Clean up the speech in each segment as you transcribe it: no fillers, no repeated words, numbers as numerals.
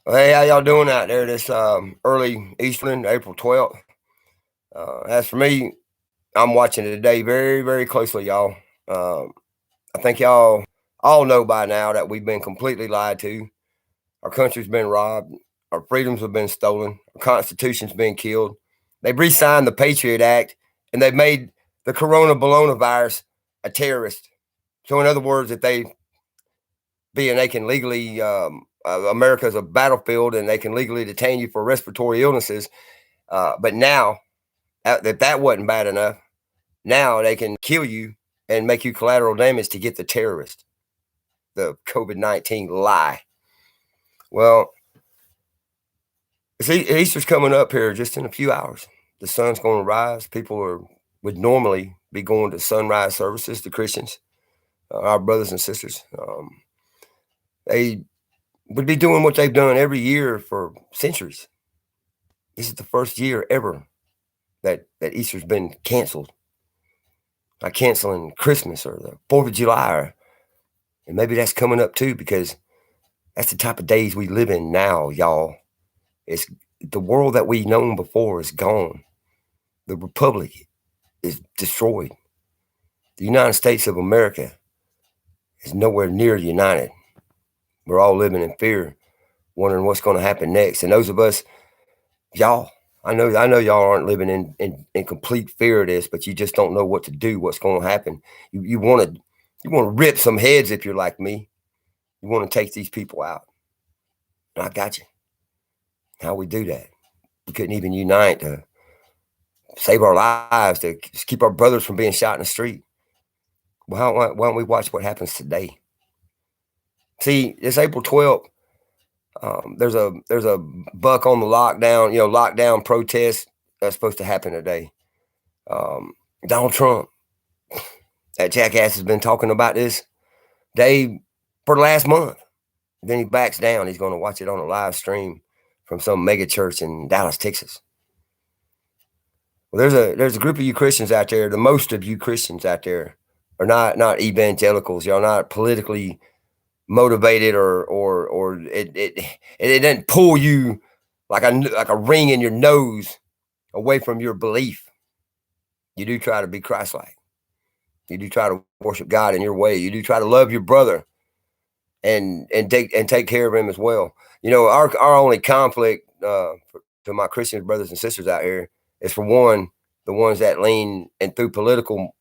Well, hey, how y'all doing out there this early Eastern, April 12th? As for me, I'm watching it today very, very closely, y'all. Um, I think y'all all know by now that we've been completely lied to. Our country's been robbed. Our freedoms have been stolen. Our Constitution's been killed. They've re signed the Patriot Act and they've made the coronavirus a terrorist. So, in other words, if they being they can legally America's a battlefield and they can legally detain you for respiratory illnesses. But now, if that wasn't bad enough, now they can kill you and make you collateral damage to get the terrorist, the COVID-19 lie. Well, Easter's coming up here just in a few hours. The sun's going to rise. Would normally be going to sunrise services. The Christians, our brothers and sisters, they would be doing what they've done every year for centuries. This is the first year ever that Easter's been canceled. Like canceling Christmas or the 4th of July, and maybe that's coming up too because that's the type of days we live in now, y'all. It's the world that we've known before is gone. The republic is destroyed. The United States of America is nowhere near united. We're all living in fear, wondering what's going to happen next. And those of us, y'all, I know y'all aren't living in complete fear of this, but you just don't know what to do, what's going to happen. You want to rip some heads if you're like me. You want to take these people out. And I got you. How we do that? We couldn't even unite to save our lives, to keep our brothers from being shot in the street. Well, why don't we watch what happens today? See, it's April 12th. There's a buck on the lockdown, lockdown protest that's supposed to happen today. Donald Trump, that jackass has been talking about this day for the last month. Then he backs down. He's going to watch it on a live stream from some mega church in Dallas, Texas. Well, there's a group of you Christians out there. The most of you Christians out there are not evangelicals. Y'all not politically motivated, or it doesn't pull you like a ring in your nose away from your belief. You do try to be Christ-like. You do try to worship God in your way. You do try to love your brother and take care of him as well. Our only conflict to my Christian brothers and sisters out here is, for one, the ones that lean and through political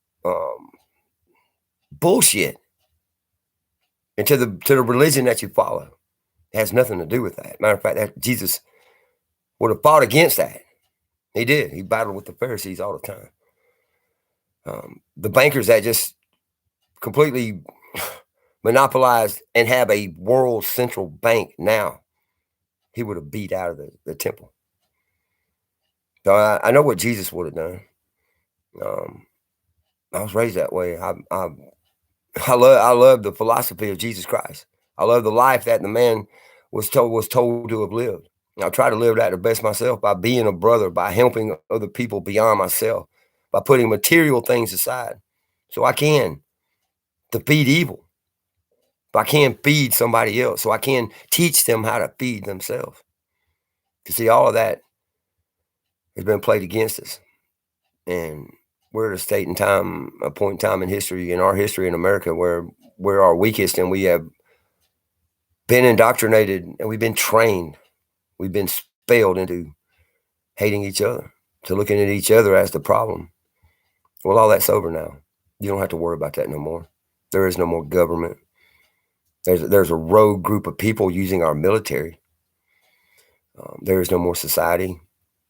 bullshit into the religion that you follow. It has nothing to do with that. Matter of fact, that Jesus would have fought against that. He did. He battled with the Pharisees all the time. The bankers that just completely monopolized and have a world central bank now, he would have beat out of the temple. So I know what Jesus would have done. I was raised that way. I love the philosophy of Jesus Christ. I love the life that the man was told to have lived. And I try to live that the best myself by being a brother, by helping other people beyond myself, by putting material things aside, so I can defeat evil. But I can feed somebody else, so I can teach them how to feed themselves. You see, all of that has been played against us, and we're at a point in time in history, in our history in America, where we're our weakest, and we have been indoctrinated, and we've been trained, we've been spelled into hating each other, to looking at each other as the problem. Well, all that's over now. You don't have to worry about that no more. There is no more government. There's a rogue group of people using our military. There is no more society.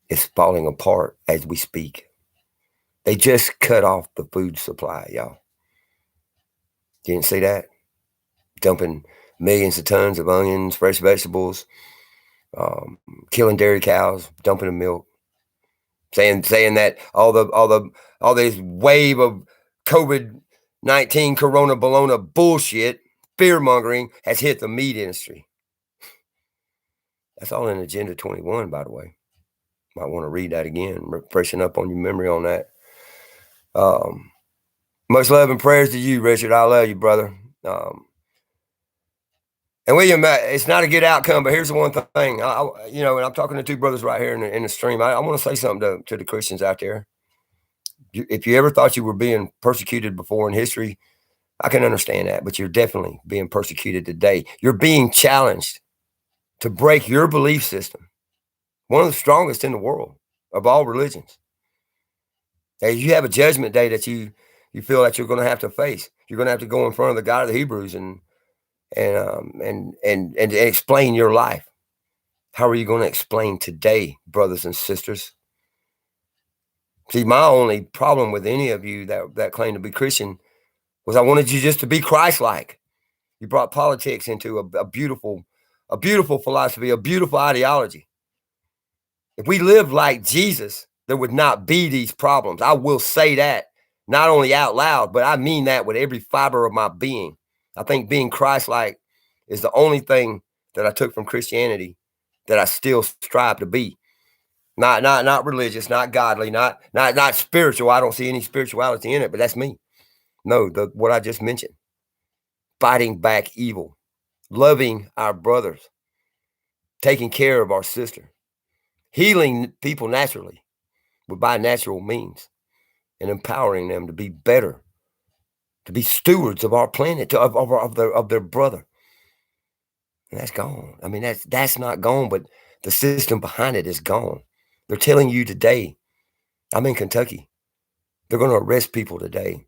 It's falling apart as we speak. They just cut off the food supply, y'all. You didn't see that? Dumping millions of tons of onions, fresh vegetables, killing dairy cows, dumping the milk, saying that all this wave of COVID-19 Corona Bologna bullshit, fear mongering, has hit the meat industry. That's all in Agenda 21, by the way. Might want to read that again, freshen up on your memory on that. Much love and prayers to you, Richard. I love you, brother. And And William, it's not a good outcome, but here's the one thing, and I'm talking to two brothers right here in the stream. I want to say something to the Christians out there. If you ever thought you were being persecuted before in history, I can understand that, but you're definitely being persecuted today. You're being challenged to break your belief system, one of the strongest in the world of all religions. Hey, you have a judgment day that you feel that you're going to have to face. You're going to have to go in front of the God of the Hebrews and explain your life. How are you going to explain today, brothers and sisters? See, my only problem with any of you that claim to be Christian was I wanted you just to be Christ-like. You brought politics into a beautiful philosophy, a beautiful ideology. If we lived like Jesus, there would not be these problems. I will say that, not only out loud, but I mean that with every fiber of my being. I think being Christ-like is the only thing that I took from Christianity that I still strive to be. Not religious, not godly, not spiritual. I don't see any spirituality in it, but that's me. No, what I just mentioned. Fighting back evil, loving our brothers, taking care of our sister, healing people naturally by natural means, and empowering them to be better, to be stewards of our planet, of their brother. And that's gone. I mean, that's not gone, but the system behind it is gone. They're telling you today, I'm in Kentucky, they're going to arrest people today.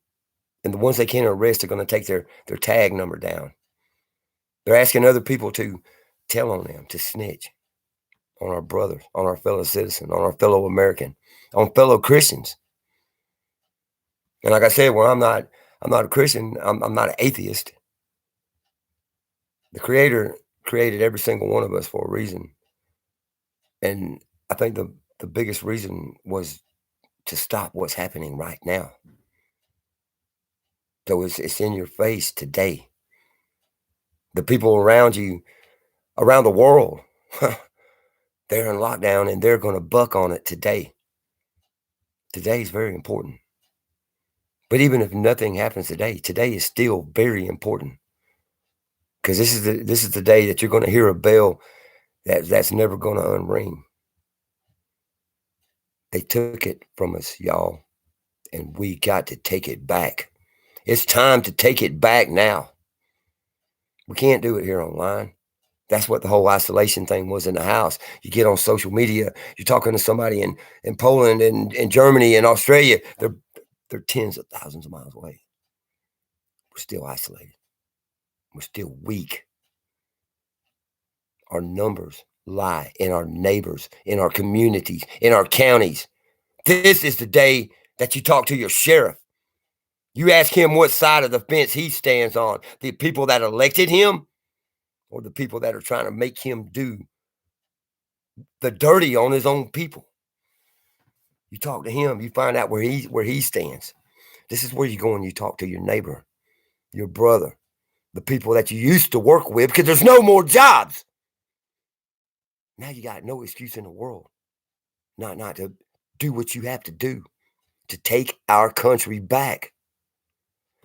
And the ones they can't arrest are going to take their tag number down. They're asking other people to tell on them, to snitch on our brothers, on our fellow citizen, on our fellow American, on fellow Christians. And like I said, well, I'm not a Christian. I'm not an atheist. The Creator created every single one of us for a reason. And I think the biggest reason was to stop what's happening right now. So it's in your face today. The people around you, around the world, they're in lockdown and they're going to buck on it today. Today is very important. But even if nothing happens today is still very important. Because this is the day that you're going to hear a bell that's never going to unring. They took it from us, y'all, and we got to take it back. It's time to take it back now. We can't do it here online. That's what the whole isolation thing was in the house. You get on social media, you're talking to somebody in Poland and in Germany and Australia. They're tens of thousands of miles away. We're still isolated. We're still weak. Our numbers lie in our neighbors, in our communities, in our counties. This is the day that you talk to your sheriff. You ask him what side of the fence he stands on, the people that elected him or the people that are trying to make him do the dirty on his own people. You talk to him, you find out where he stands. This is where you go and you talk to your neighbor, your brother, the people that you used to work with, because there's no more jobs. Now you got no excuse in the world not to do what you have to do to take our country back.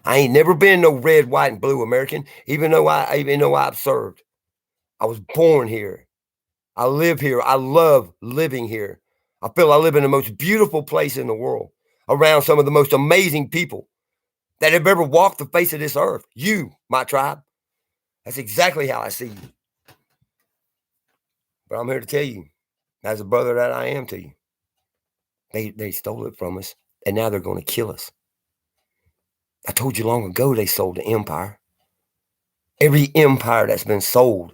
I ain't never been no red, white, and blue American, even though I've served. I was born here. I live here. I love living here. I feel I live in the most beautiful place in the world, around some of the most amazing people that have ever walked the face of this earth. You, my tribe. That's exactly how I see you. But I'm here to tell you, as a brother that I am to you, they stole it from us, and now they're going to kill us. I told you long ago they sold the empire. Every empire that's been sold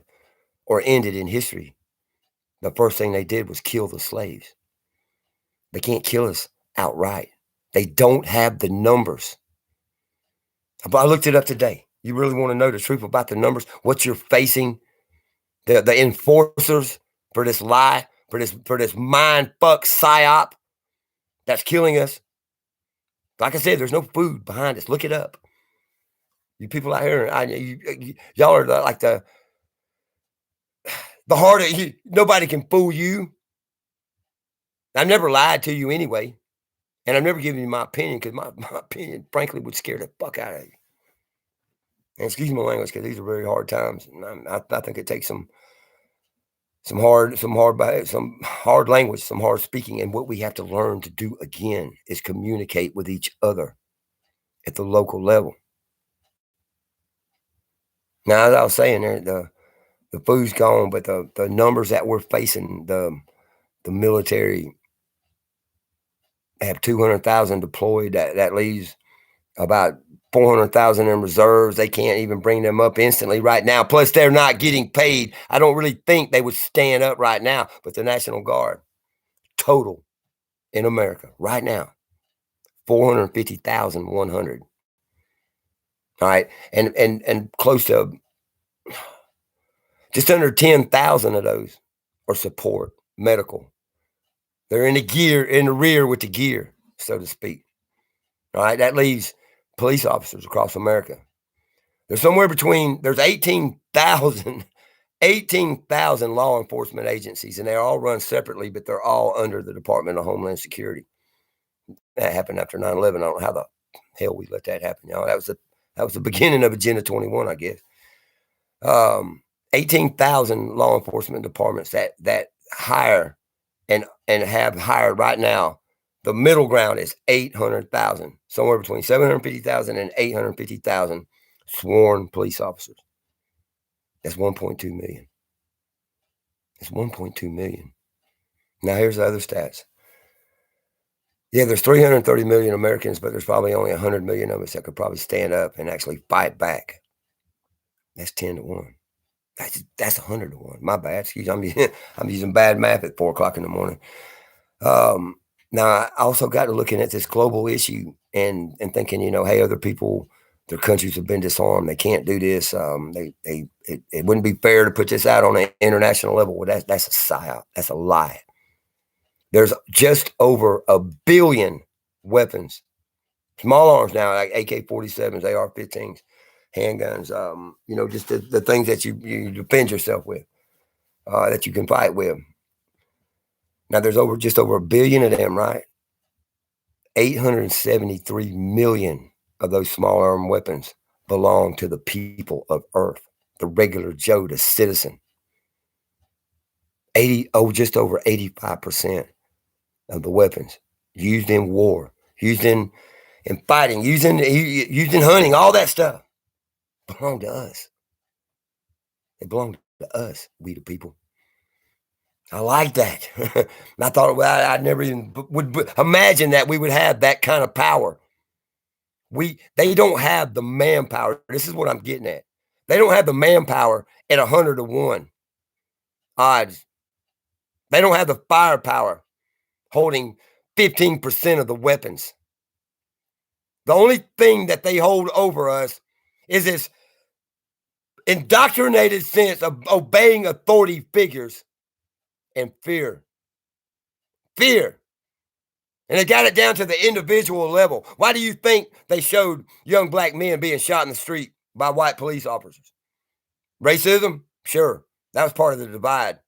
or ended in history, the first thing they did was kill the slaves. They can't kill us outright. They don't have the numbers. I looked it up today. You really want to know the truth about the numbers? What you're facing? The enforcers for this lie, for this mind fuck psyop that's killing us. Like I said, there's no food behind us. Look it up. You people out here, y'all are like the heart of you. Nobody can fool you. I've never lied to you anyway. And I've never given you my opinion because my opinion, frankly, would scare the fuck out of you. And excuse my language, because these are very hard times. And I think it takes some hard language, some hard speaking. And what we have to learn to do again is communicate with each other at the local level. Now, as I was saying there, the food's gone, but the numbers that we're facing, the military have 200,000 deployed. That leaves about 400,000 in reserves. They can't even bring them up instantly right now. Plus, they're not getting paid. I don't really think they would stand up right now. But the National Guard, total in America right now, 450,100. All right, and close to just under 10,000 of those are support, medical. They're in the rear with the gear, so to speak. All right, that leaves police officers across America. There's somewhere between, there's 18,000 law enforcement agencies, and they're all run separately, but they're all under the Department of Homeland Security. That happened after 9/11. I don't know how the hell we let that happen, y'all. That was the beginning of Agenda 21, I guess. 18,000 law enforcement departments that hire and have hired right now. The middle ground is 800,000, somewhere between 750,000 and 850,000 sworn police officers. That's 1.2 million. It's 1.2 million. Now, here's the other stats. Yeah, there's 330 million Americans, but there's probably only 100 million of us that could probably stand up and actually fight back. That's 10 to 1. That's 100 to 1. My bad. Excuse me. I'm using bad math at 4 o'clock in the morning. Now, I also got to looking at this global issue and thinking, hey, other people, their countries have been disarmed. They can't do this. It wouldn't be fair to put this out on an international level. Well, that's a psyop. That's a lie. There's just over 1 billion weapons, small arms now, like AK-47s, AR-15s, handguns. Just the things that you defend yourself with, that you can fight with. Now, there's just over 1 billion of them, right? 873 million of those small arm weapons belong to the people of Earth, the regular Joe, the citizen. Just over 85% of the weapons used in war, used in fighting, used in hunting, all that stuff belong to us. They belong to us, we the people. I like that. I thought, well, I never even would imagine that we would have that kind of power. They don't have the manpower. This is what I'm getting at. They don't have the manpower at 100 to 1 odds. They don't have the firepower holding 15% of the weapons. The only thing that they hold over us is this indoctrinated sense of obeying authority figures and fear. Fear. And they got it down to the individual level. Why do you think they showed young black men being shot in the street by white police officers? Racism? Sure. That was part of the divide.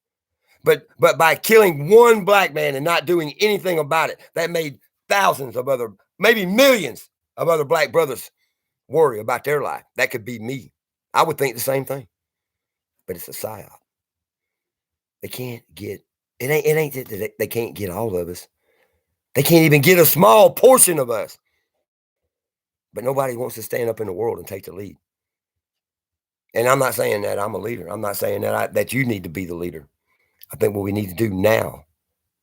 But by killing one black man and not doing anything about it, that made thousands of other, maybe millions of other black brothers worry about their life. That could be me. I would think the same thing. But it's a psyop. They can't get, it ain't that they can't get all of us. They can't even get a small portion of us. But nobody wants to stand up in the world and take the lead. And I'm not saying that I'm a leader. I'm not saying that you need to be the leader. I think what we need to do now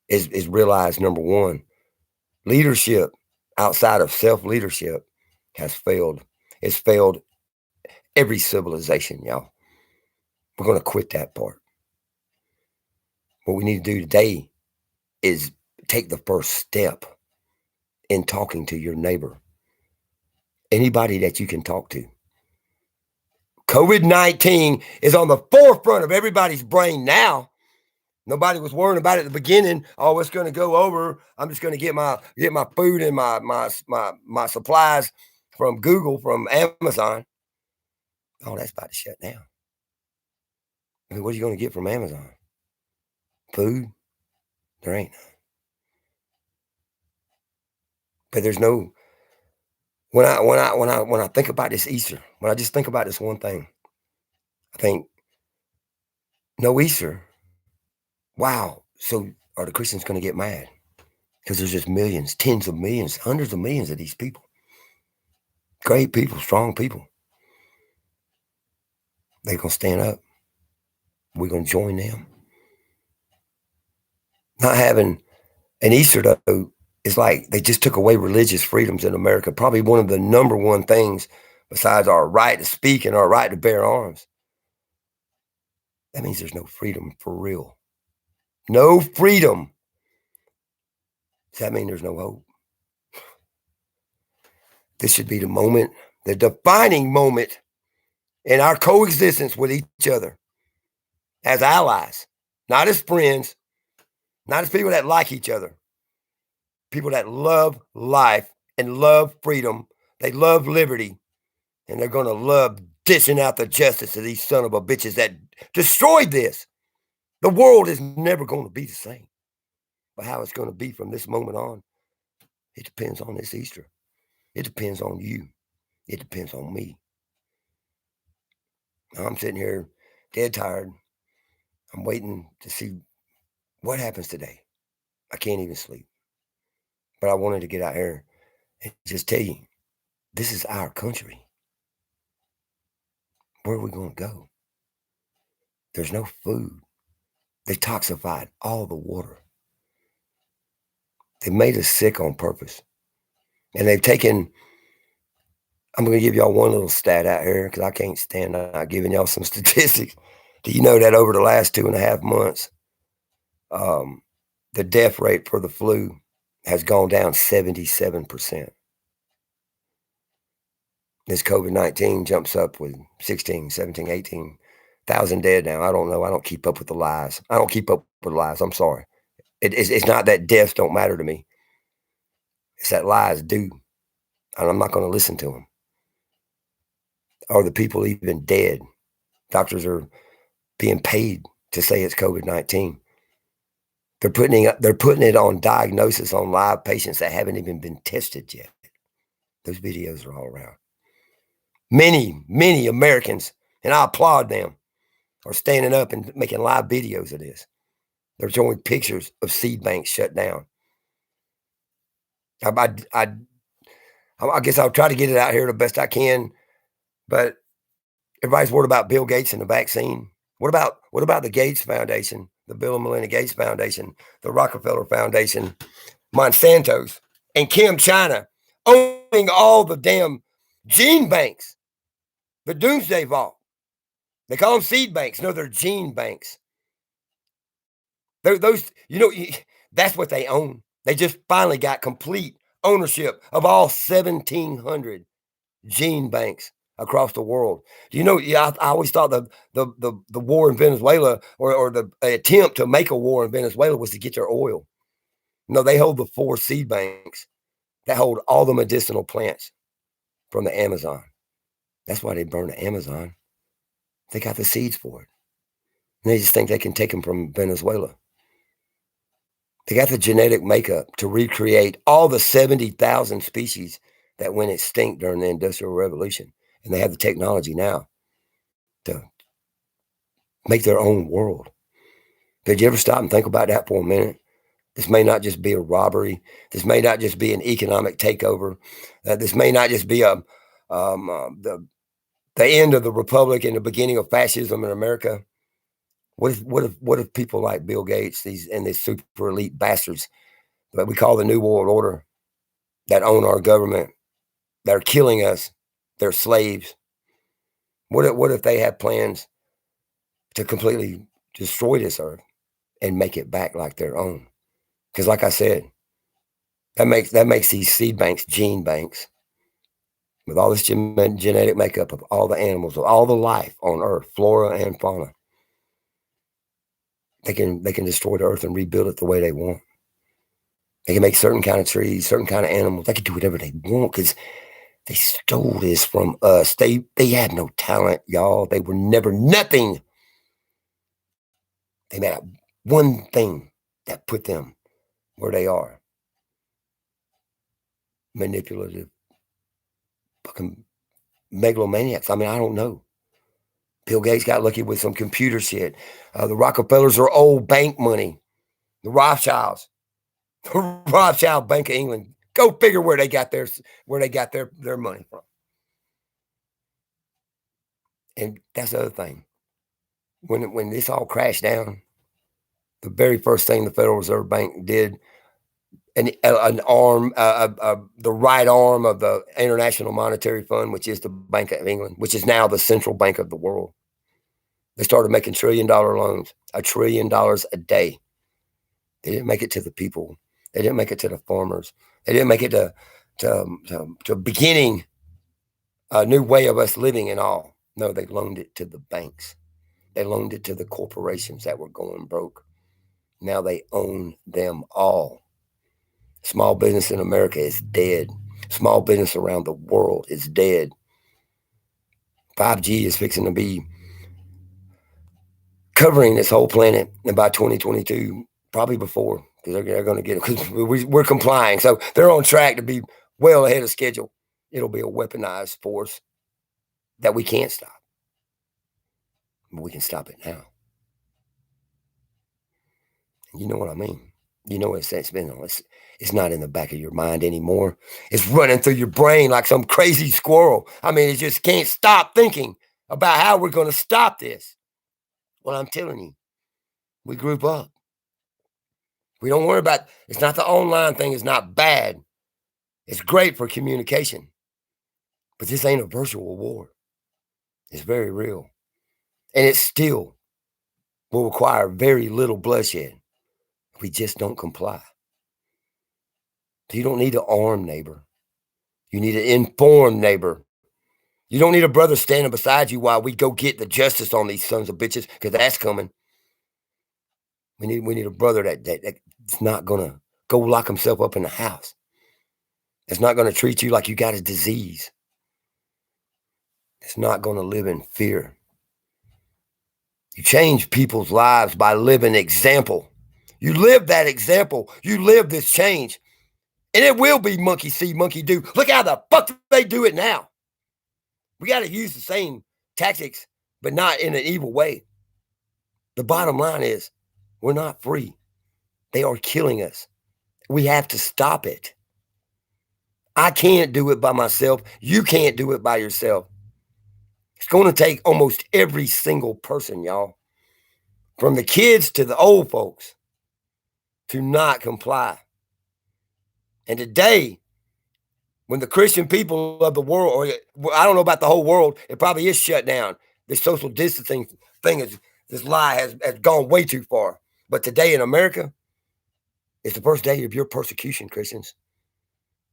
is realize, number one, leadership outside of self-leadership has failed. It's failed every civilization, y'all. We're going to quit that part. What we need to do today is take the first step in talking to your neighbor, anybody that you can talk to. COVID-19 is on the forefront of everybody's brain now. Nobody was worrying about it at the beginning. Oh, it's going to go over. I'm just going to get my food and my supplies from Google, from Amazon. Oh, that's about to shut down. I mean, what are you going to get from Amazon? Food? There ain't none. But there's no When I think about this Easter, when I just think about this one thing, I think, no Easter. Wow. So are the Christians going to get mad? Because there's just millions, tens of millions, hundreds of millions of these people. Great people, strong people. They're going to stand up. We're going to join them. Not having an Easter, though, is like they just took away religious freedoms in America. Probably one of the number one things, besides our right to speak and our right to bear arms. That means there's no freedom for real. No freedom. Does that mean there's no hope? This should be the moment, the defining moment in our coexistence with each other as allies, not as friends, not as people that like each other, people that love life and love freedom. They love liberty, and they're going to love dishing out the justice of these son of a bitches that destroyed this. The world is never going to be the same. But how it's going to be from this moment on, it depends on this Easter. It depends on you. It depends on me. Now, I'm sitting here dead tired. I'm waiting to see what happens today. I can't even sleep. But I wanted to get out here and just tell you, this is our country. Where are we going to go? There's no food. They toxified all the water. They made us sick on purpose. And they've taken, I'm going to give y'all one little stat out here because I can't stand not giving y'all some statistics. Do you know that over the last 2.5 months, the death rate for the flu has gone down 77%? This COVID-19 jumps up with 16, 17, 18,000 dead now. I don't know. I don't keep up with the lies. I don't keep up with lies. I'm sorry. It's not that deaths don't matter to me. It's that lies do. And I'm not going to listen to them. Are the people even dead? Doctors are being paid to say it's COVID-19. They're putting it on diagnosis on live patients that haven't even been tested yet. Those videos are all around. Many Americans, and I applaud them, are standing up and making live videos of this. They're showing pictures of seed banks shut down. I guess I'll try to get it out here the best I can, but everybody's worried about Bill Gates and the vaccine. What about the Gates Foundation, the Bill and Melinda Gates Foundation, the Rockefeller Foundation, Monsanto's, and Kim China owning all the damn gene banks, the Doomsday Vault? They call them seed banks. No, they're gene banks. Those, that's what they own. They just finally got complete ownership of all 1,700 gene banks across the world. I always thought the war in Venezuela or the attempt to make a war in Venezuela was to get their oil. No, they hold the 4 seed banks that hold all the medicinal plants from the Amazon. That's why they burn the Amazon. They got the seeds for it. And they just think they can take them from Venezuela. They got the genetic makeup to recreate all the 70,000 species that went extinct during the Industrial Revolution. And they have the technology now to make their own world. Did you ever stop and think about that for a minute? This may not just be a robbery. This may not just be an economic takeover. This may not just be the end of the republic and the beginning of fascism in America. What if people like Bill Gates, these super elite bastards that we call the New World Order, that own our government, that are killing us, they're slaves? What if they have plans to completely destroy this earth and make it back like their own? Because like I said, that makes these seed banks gene banks with all this genetic makeup of all the animals, of all the life on earth, flora and fauna. They can destroy the earth and rebuild it the way they want. They can make certain kind of trees, certain kind of animals. They can do whatever they want because they stole this from us. They had no talent, y'all. They were never nothing. They made one thing that put them where they are. Manipulative fucking megalomaniacs. I mean, I don't know. Bill Gates got lucky with some computer shit. The Rockefellers are old bank money. The Rothschilds, the Rothschild Bank of England. Go figure where they got their money from. And that's the other thing. When this all crashed down, the very first thing the Federal Reserve Bank did, the right arm of the International Monetary Fund, which is the Bank of England, which is now the central bank of the world, they started making $1 trillion loans, $1 trillion a day. They didn't make it to the people. They didn't make it to the farmers. They didn't make it to beginning a new way of us living and all. No, they loaned it to the banks. They loaned it to the corporations that were going broke. Now they own them all. Small business in America is dead. Small business around the world is dead. 5G is fixing to be covering this whole planet, and by 2022, probably before, because they're going to get it, because we're complying. So they're on track to be well ahead of schedule. It'll be a weaponized force that we can't stop. But we can stop it now. You know what I mean? You know what it's been on. It's not in the back of your mind anymore. It's running through your brain like some crazy squirrel. I mean, it just can't stop thinking about how we're going to stop this. Well, I'm telling you, we group up. We don't worry about, it's not the online thing. It's not bad. It's great for communication. But this ain't a virtual war. It's very real. And it still will require very little bloodshed. We just don't comply. You don't need to arm neighbor. You need to inform neighbor. You don't need a brother standing beside you while we go get the justice on these sons of bitches, because that's coming. We need a brother that's not gonna go lock himself up in the house. It's not gonna treat you like you got a disease. It's not gonna live in fear. You change people's lives by living example. You live that example. You live this change. And it will be monkey see, monkey do. Look how the fuck they do it now. We got to use the same tactics, but not in an evil way. The bottom line is we're not free. They are killing us. We have to stop it. I can't do it by myself. You can't do it by yourself. It's going to take almost every single person, y'all, from the kids to the old folks, to not comply. And today, when the Christian people of the world, or I don't know about the whole world, it probably is shut down. This social distancing thing, this lie has gone way too far. But today in America, it's the first day of your persecution, Christians.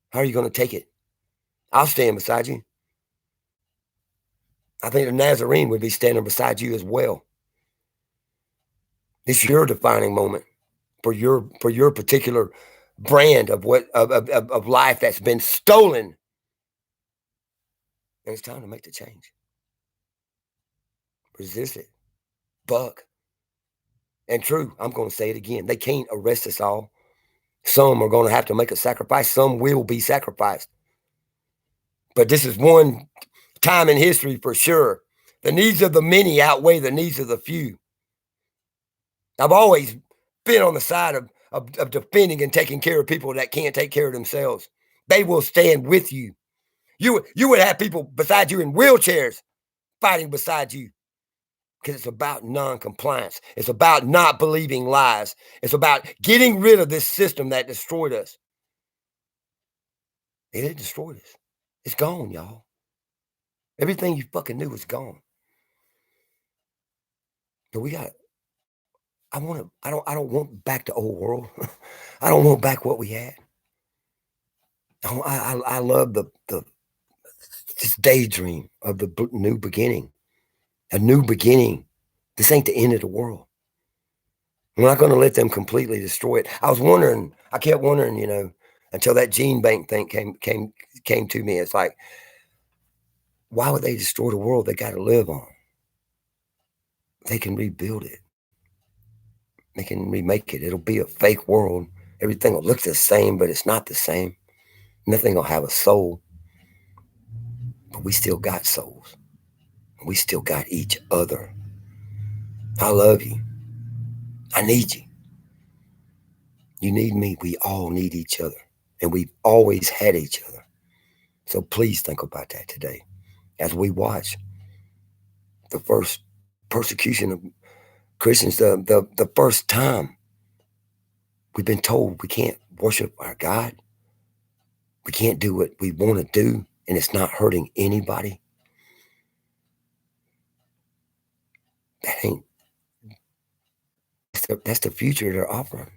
How are you going to take it? I'll stand beside you. I think the Nazarene would be standing beside you as well. It's your defining moment for your particular brand of of life that's been stolen. And it's time to make the change. Resist it. Buck. And true, I'm going to say it again. They can't arrest us all. Some are going to have to make a sacrifice. Some will be sacrificed. But this is one time in history for sure. The needs of the many outweigh the needs of the few. I've always been on the side of defending and taking care of people that can't take care of themselves. They will stand with you. You would have people beside you in wheelchairs fighting beside you, because it's about non-compliance. It's about not believing lies. It's about getting rid of this system that destroyed us. It destroyed us. It's gone, y'all. Everything you fucking knew is gone. So we got. I don't want back to old world. I don't want back what we had. I love this daydream of the new beginning. A new beginning. This ain't the end of the world. We're not going to let them completely destroy it. I kept wondering, until that gene bank thing came to me. It's like, why would they destroy the world they got to live on? They can rebuild it. They can remake it. It'll be a fake world. Everything will look the same, but it's not the same. Nothing will have a soul. But we still got souls. We still got each other. I love you. I need you. You need me. We all need each other. And we've always had each other. So please think about that today as we watch the first persecution of Christians, the first time we've been told we can't worship our God. We can't do what we want to do, and it's not hurting anybody. That ain't, that's the future they're offering.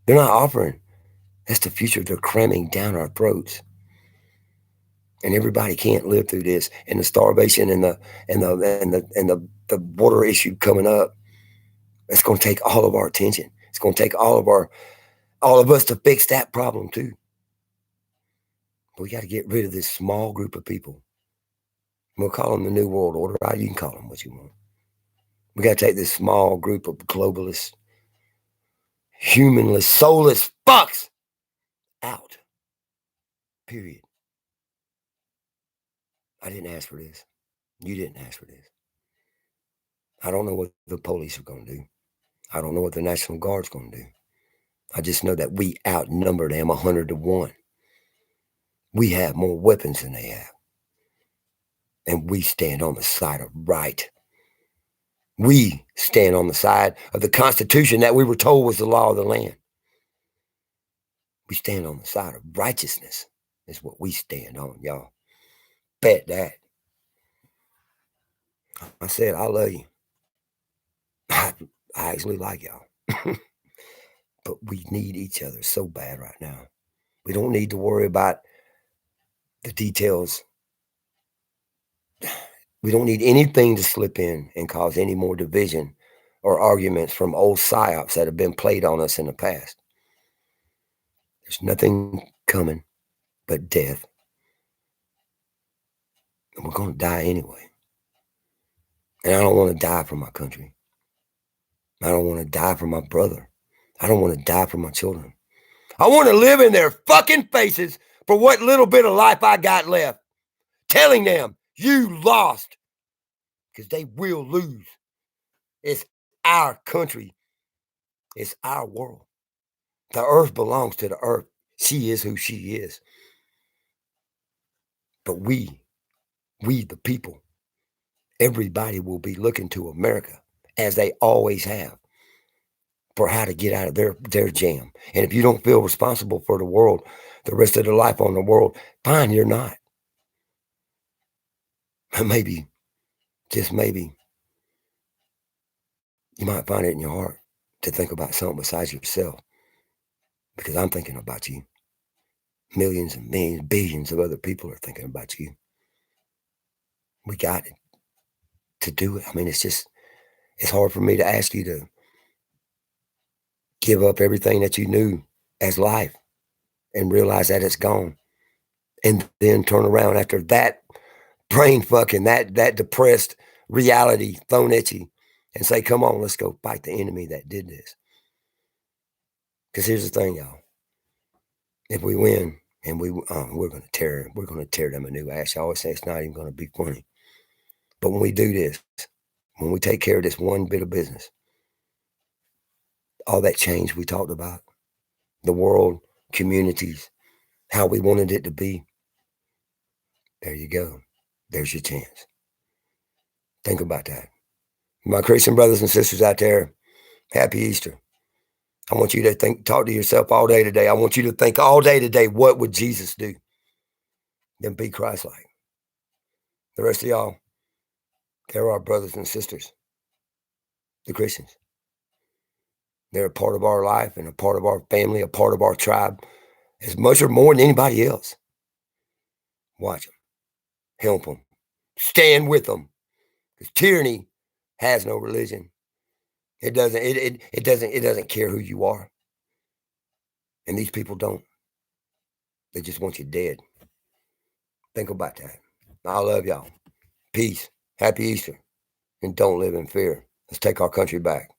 They're not offering. That's the future they're cramming down our throats. And everybody can't live through this. And the starvation and the water issue coming up, it's going to take all of our attention. It's going to take all of us to fix that problem too. But we got to get rid of this small group of people. We'll call them the New World Order. Right? You can call them what you want. We got to take this small group of globalist, humanless, soulless fucks out. Period. I didn't ask for this. You didn't ask for this. I don't know what the police are going to do. I don't know what the National Guard's going to do. I just know that we outnumber them 100 to 1. We have more weapons than they have. And we stand on the side of right. We stand on the side of the Constitution that we were told was the law of the land. We stand on the side of righteousness is what we stand on, y'all. Bet that. I said, I love you. I actually like y'all. But we need each other so bad right now. We don't need to worry about the details. We don't need anything to slip in and cause any more division or arguments from old psyops that have been played on us in the past. There's nothing coming but death. And we're going to die anyway. And I don't want to die for my country. I don't want to die for my brother. I don't want to die for my children. I want to live in their fucking faces for what little bit of life I got left. Telling them, you lost. Because they will lose. It's our country. It's our world. The earth belongs to the earth. She is who she is. But we the people, everybody will be looking to America, as they always have, for how to get out of their jam. And if you don't feel responsible for the world, the rest of the life on the world, fine, you're not. Maybe, just maybe, you might find it in your heart to think about something besides yourself. Because I'm thinking about you. Millions and millions, billions of other people are thinking about you. We got it to do it. I mean, it's hard for me to ask you to give up everything that you knew as life and realize that it's gone. And then turn around after that brain fucking, that depressed reality thrown at you and say, come on, let's go fight the enemy that did this. Because here's the thing, y'all. If we win and we're going to tear them a new ass. I always say it's not even going to be funny. But when we do this, when we take care of this one bit of business, all that change we talked about, the world, communities, how we wanted it to be, there you go. There's your chance. Think about that. My Christian brothers and sisters out there, happy Easter. I want you to talk to yourself all day today. I want you to think all day today, what would Jesus do? Then be Christ-like. The rest of y'all, they're our brothers and sisters, the Christians. They're a part of our life and a part of our family, a part of our tribe, as much or more than anybody else. Watch them. Help them. Stand with them. Because tyranny has no religion. It doesn't care who you are. And these people don't. They just want you dead. Think about that. I love y'all. Peace. Happy Easter. And don't live in fear. Let's take our country back.